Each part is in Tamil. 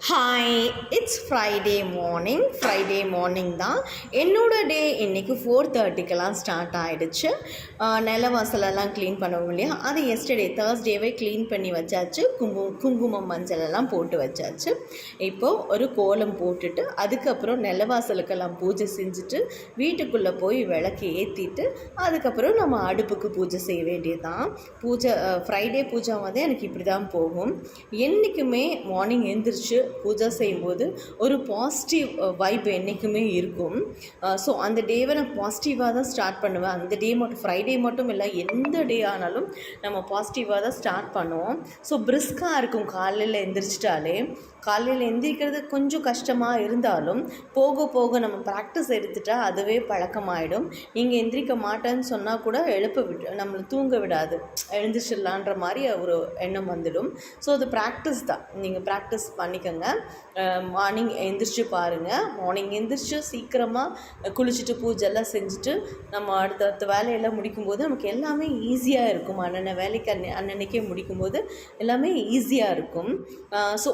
ஹாய், இட்ஸ் ஃப்ரைடே மார்னிங் தான் என்னோட டே இன்றைக்கி 4:30க்கெல்லாம் ஸ்டார்ட் ஆகிடுச்சு. நிலவாசலெல்லாம் க்ளீன் பண்ணுவோம் இல்லையா, அது எஸ்டர்டே தேர்ஸ்டேவே க்ளீன் பண்ணி வச்சாச்சு. குங்குமம் மஞ்சள் எல்லாம் போட்டு வச்சாச்சு. இப்போது ஒரு கோலம் போட்டுட்டு அதுக்கப்புறம் நிலவாசலுக்கெல்லாம் பூஜை செஞ்சுட்டு வீட்டுக்குள்ளே போய் விளக்கு ஏற்றிட்டு அதுக்கப்புறம் நம்ம அடுப்புக்கு பூஜை செய்ய வேண்டியது தான். ஃப்ரைடே பூஜை வந்து எனக்கு இப்படி தான் போகும். என்றைக்குமே மார்னிங் எழுந்திரிச்சு பூஜை செய்யும்போது ஒரு பாசிட்டிவ் வைப் என்றைக்குமே இருக்கும். ஸோ அந்த டேவை நான் பாசிட்டிவாக தான் ஸ்டார்ட் பண்ணுவேன். அந்த டே மட்டும் ஃப்ரைடே மட்டும் இல்லை, எந்த டே ஆனாலும் நம்ம பாசிட்டிவாக தான் ஸ்டார்ட் பண்ணுவோம். ஸோ பிரிஸ்காக இருக்கும். காலையில் எந்திரிச்சிட்டாலே காலையில் எந்திரிக்கிறது கொஞ்சம் கஷ்டமாக இருந்தாலும் போக போக நம்ம ப்ராக்டிஸ் எடுத்துட்டால் அதுவே பழக்கமாயிடும். நீங்கள் எந்திரிக்க மாட்டேன்னு சொன்னால் கூட நம்மளை தூங்க விடாது, எழுந்திரிச்சிடலான்ற மாதிரி ஒரு எண்ணம் வந்துடும். ஸோ அது ப்ராக்டிஸ் தான். நீங்கள் ப்ராக்டிஸ் பண்ணிக்கோங்க. மார்னிங் எந்திரிச்சு பாருங்கள். மார்னிங் எந்திரிச்சு சீக்கிரமாக குளிச்சுட்டு பூஜைலாம் செஞ்சுட்டு நம்ம அடுத்த வேலையெல்லாம் முடிக்கும்போது நமக்கு எல்லாமே ஈஸியாக இருக்கும். வேலைக்கு அன்னன்னைக்கே முடிக்கும்போது எல்லாமே ஈஸியாக இருக்கும். ஸோ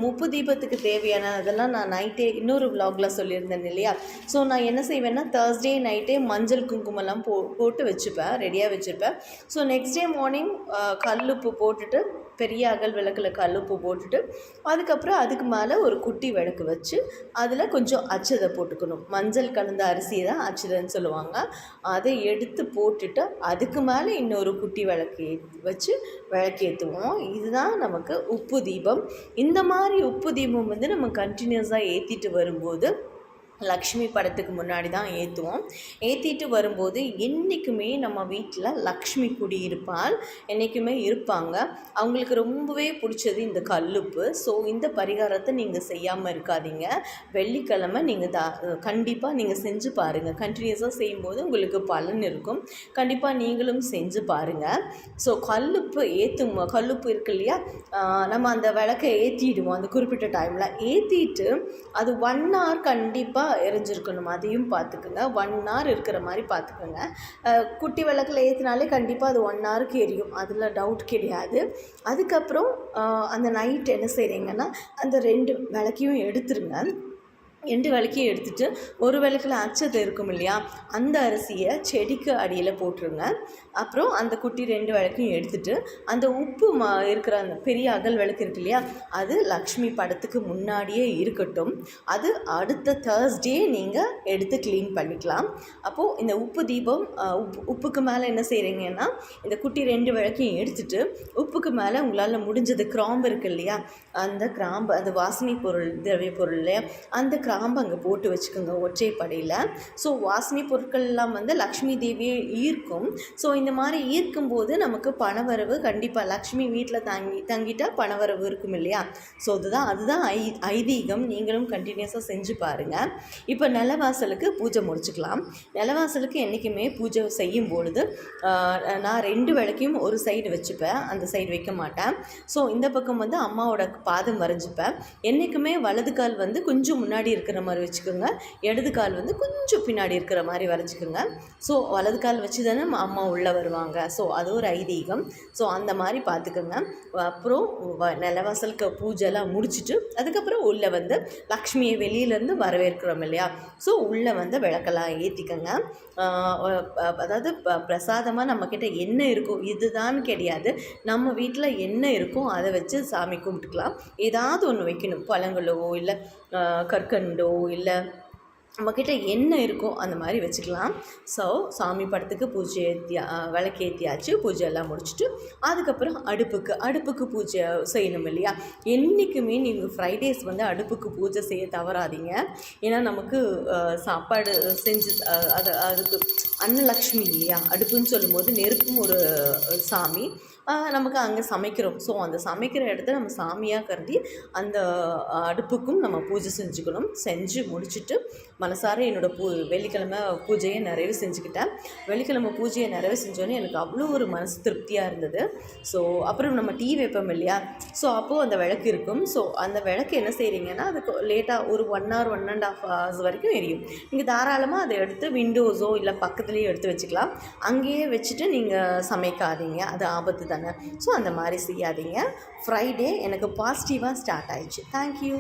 உப்பு தீபத்துக்கு தேவையான அதெல்லாம் நான் நைட்டே இன்னொரு விலாகில் சொல்லியிருந்தேன் இல்லையா. ஸோ நான் என்ன செய்வேன்னா தேர்ஸ்டே நைட்டே மஞ்சள் குங்குமம்லாம் போட்டு வச்சுப்பேன், ரெடியாக வச்சுருப்பேன். ஸோ நெக்ஸ்ட் டே மார்னிங் கல்லுப்பு போட்டுட்டு பெரிய அகல் விளக்கில் கல்லுப்பு போட்டுட்டு அதுக்கப்புறம் அதுக்கு மேலே ஒரு குட்டி விளக்கு வச்சு அதில் கொஞ்சம் அச்சதை போட்டுக்கணும். மஞ்சள் கலந்த அரிசியை தான் அச்சதைன்னு சொல்லுவாங்க. அதை எடுத்து போட்டுட்டு அதுக்கு மேலே இன்னொரு குட்டி விளக்கு வச்சு விளக்கேற்றுவோம். இதுதான் நமக்கு உப்பு தீபம். இந்த மாதிரி உப்பு தீபம் வந்து நம்ம கண்டினியூஸாக ஏற்றிட்டு வரும்போது லக்ஷ்மி படத்துக்கு முன்னாடி தான் ஏற்றுவோம். ஏற்றிட்டு வரும்போது என்றைக்குமே நம்ம வீட்டில் லக்ஷ்மி குடியிருப்பால் என்றைக்குமே இருப்பாங்க. அவங்களுக்கு ரொம்பவே பிடிச்சது இந்த கல்லுப்பு. ஸோ இந்த பரிகாரத்தை நீங்கள் செய்யாமல் இருக்காதீங்க. வெள்ளிக்கிழமை நீங்கள் கண்டிப்பாக நீங்கள் செஞ்சு பாருங்கள். கண்டினியூஸாக செய்யும்போது உங்களுக்கு பலன் இருக்கும். கண்டிப்பாக நீங்களும் செஞ்சு பாருங்கள். ஸோ கல்லுப்பு இருக்கு இல்லையா, நம்ம அந்த விளக்கை ஏற்றிடுவோம். அந்த குறிப்பிட்ட டைமில் ஏற்றிட்டு அது 1 hour கண்டிப்பாக எரிஞ்சிருக்கணும். அதையும் பார்த்துக்குங்க. 1 hour இருக்கிற மாதிரி பார்த்துக்குங்க. குட்டி விளக்கில் ஏற்றினாலே கண்டிப்பாக அது 1 hourக்கு எரியும், அதில் டவுட் கிடையாது. அதுக்கப்புறம் அந்த நைட் என்ன செய்கிறீங்கன்னா அந்த 2 விளக்கையும் எடுத்துருங்க. 2 விளக்கையும் எடுத்துகிட்டு ஒரு விளக்கில் அச்சது இருக்கும் இல்லையா, அந்த அரிசியை செடிக்கு அடியில் போட்டுருங்க. அப்புறம் அந்த குட்டி 2 விளக்கையும் எடுத்துகிட்டு அந்த உப்பு இருக்கிற அந்த பெரிய அகல் விளக்கு இருக்கு இல்லையா, அது லக்ஷ்மி படத்துக்கு முன்னாடியே இருக்கட்டும். அது அடுத்த தேர்ஸ்டே நீங்கள் எடுத்து க்ளீன் பண்ணிக்கலாம். அப்போது இந்த உப்பு தீபம் உப்புக்கு மேலே என்ன செய்கிறீங்கன்னா இந்த குட்டி 2 விளக்கையும் எடுத்துகிட்டு உப்புக்கு மேலே உங்களால் முடிஞ்சது கிராம்பு இருக்குது இல்லையா, அந்த கிராம்பு, அந்த வாசனை பொருள், திரவிய பொருள் இல்லையா, அந்த கிராம்பு அங்கே போட்டு வச்சுக்கோங்க ஒற்றைப்படையில். ஸோ வாசனை பொருட்கள்லாம் வந்து லக்ஷ்மி தேவியை ஈர்க்கும். ஸோ இந்த மாதிரி ஈர்க்கும்போது நமக்கு பணவரவு கண்டிப்பாக, லக்ஷ்மி வீட்டில் தங்கிட்டால் பணவரவு இருக்கும் இல்லையா. ஸோ அதுதான் ஐதீகம். நீங்களும் கண்டினியூஸாக செஞ்சு பாருங்கள். இப்போ நிலவாசலுக்கு பூஜை முடிச்சுக்கலாம். நிலவாசலுக்கு என்றைக்குமே பூஜை செய்யும் பொழுது நான் 2 விளக்கையும் ஒரு சைடு வச்சுப்பேன், அந்த சைடு வைக்க மாட்டேன். ஸோ இந்த பக்கம் வந்து அம்மாவோட பாதம் வரைஞ்சிப்பேன். என்றைக்குமே வலது கால் வந்து கொஞ்சம் முன்னாடி இருக்கிற மாதிரி வச்சுக்கோங்க, இடது கால் வந்து கொஞ்சம் பின்னாடி இருக்கிற மாதிரி வரைஞ்சிக்கோங்க. ஸோ வலது கால் வச்சு தானே அம்மா உள்ளே வருவாங்க. ஸோ அது ஒரு ஐதீகம். ஸோ அந்த மாதிரி பார்த்துக்கோங்க. அப்புறம் நிலவாசலுக்கு பூஜைலாம் முடிச்சுட்டு அதுக்கப்புறம் உள்ளே வந்து லக்ஷ்மியை வெளியிலேருந்து வரவேற்கிறோம் இல்லையா. ஸோ உள்ளே வந்து விளக்கெல்லாம் ஏற்றிக்கோங்க. அதாவது பிரசாதமாக நம்மக்கிட்ட என்ன இருக்கோ, இதுதான் கிடையாது, நம்ம வீட்டில் என்ன இருக்கோ அதை வச்சு சாமி கும்பிட்டுக்கலாம். ஏதாவது ஒன்று வைக்கணும், பழங்களோ இல்லை கற்கண்டோ இல்லை நம்மக்கிட்ட என்ன இருக்கோ அந்த மாதிரி வச்சுக்கலாம். ஸோ சாமி படத்துக்கு பூஜை விளக்கேற்றியாச்சு. பூஜையெல்லாம் முடிச்சுட்டு அதுக்கப்புறம் அடுப்புக்கு பூஜை செய்யணும் இல்லையா. என்றைக்குமே நீங்கள் ஃப்ரைடேஸ் வந்து அடுப்புக்கு பூஜை செய்ய தவறாதீங்க. ஏன்னா நமக்கு சாப்பாடு செஞ்சு அதுக்கு அன்னலக்ஷ்மி இல்லையா, அடுப்புன்னு சொல்லும்போது நெருப்பும் ஒரு சாமி, நமக்கு அங்கே சமைக்கிறோம். ஸோ அந்த சமைக்கிற இடத்த நம்ம சாமியாக கருதி அந்த அடுப்புக்கும் நம்ம பூஜை செஞ்சுக்கணும். செஞ்சு முடிச்சுட்டு மனசார வெள்ளிக்கிழமை பூஜையை நிறைவு செஞ்சுக்கிட்டேன். வெள்ளிக்கிழமை பூஜையை நிறைவு செஞ்சோன்னே எனக்கு அவ்வளோ ஒரு மனசு திருப்தியாக இருந்தது. ஸோ அப்புறம் நம்ம டீ வைப்போம் இல்லையா, ஸோ அப்போது அந்த விளக்கு இருக்கும். ஸோ அந்த விளக்கு என்ன செய்கிறீங்கன்னா அதுக்கு லேட்டாக ஒரு 1 hour 1.5 hours வரைக்கும் எரியும். நீங்கள் தாராளமாக அதை எடுத்து விண்டோஸோ இல்லை பக்கத்துலேயே எடுத்து வச்சுக்கலாம். அங்கேயே வச்சுட்டு நீங்கள் சமைக்காதீங்க, அது ஆபத்து தான். தானே. ஸோ அந்த மாதிரி செய்யாதீங்க. ஃப்ரைடே எனக்கு பாசிட்டிவாக ஸ்டார்ட் ஆயிடுச்சு. தேங்க்யூ.